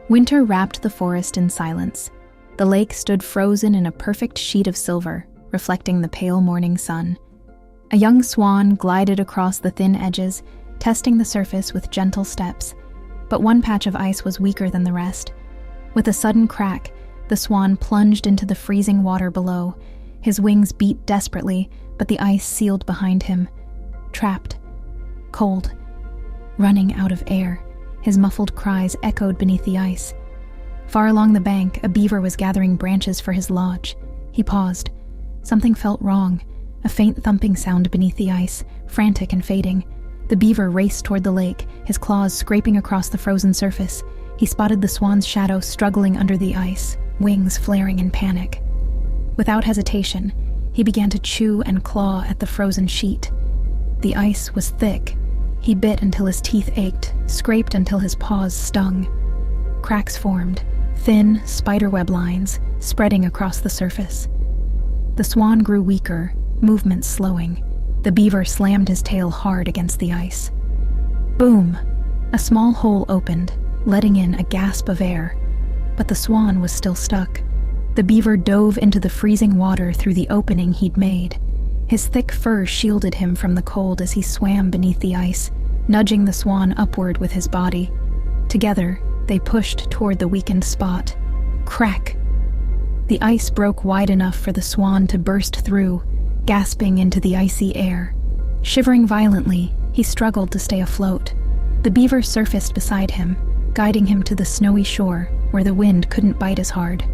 Winter wrapped the forest in silence. The lake stood frozen in a perfect sheet of silver, reflecting the pale morning sun. A young swan glided across the thin edges, testing the surface with gentle steps. But one patch of ice was weaker than the rest. With a sudden crack, the swan plunged into the freezing water below. His wings beat desperately, but the ice sealed behind him. Trapped. Cold. Running out of air. His muffled cries echoed beneath the ice. Far along the bank, a beaver was gathering branches for his lodge. He paused. Something felt wrong. A faint thumping sound beneath the ice, frantic and fading. The beaver raced toward the lake, his claws scraping across the frozen surface. He spotted the swan's shadow struggling under the ice, wings flaring in panic. Without hesitation, he began to chew and claw at the frozen sheet. The ice was thick. He bit until his teeth ached, scraped until his paws stung. Cracks formed, thin spiderweb lines spreading across the surface. The swan grew weaker, movement slowing. The beaver slammed his tail hard against the ice. Boom! A small hole opened, letting in a gasp of air. But the swan was still stuck. The beaver dove into the freezing water through the opening he'd made. His thick fur shielded him from the cold as he swam beneath the ice, nudging the swan upward with his body. Together, they pushed toward the weakened spot. Crack! The ice broke wide enough for the swan to burst through, gasping into the icy air. Shivering violently, he struggled to stay afloat. The beaver surfaced beside him, guiding him to the snowy shore where the wind couldn't bite as hard.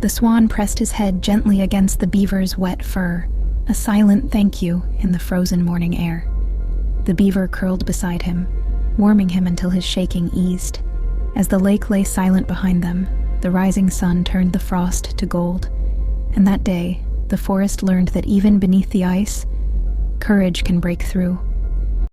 The swan pressed his head gently against the beaver's wet fur, a silent thank you in the frozen morning air. The beaver curled beside him, warming him until his shaking eased. As the lake lay silent behind them, the rising sun turned the frost to gold. And that day, the forest learned that even beneath the ice, courage can break through.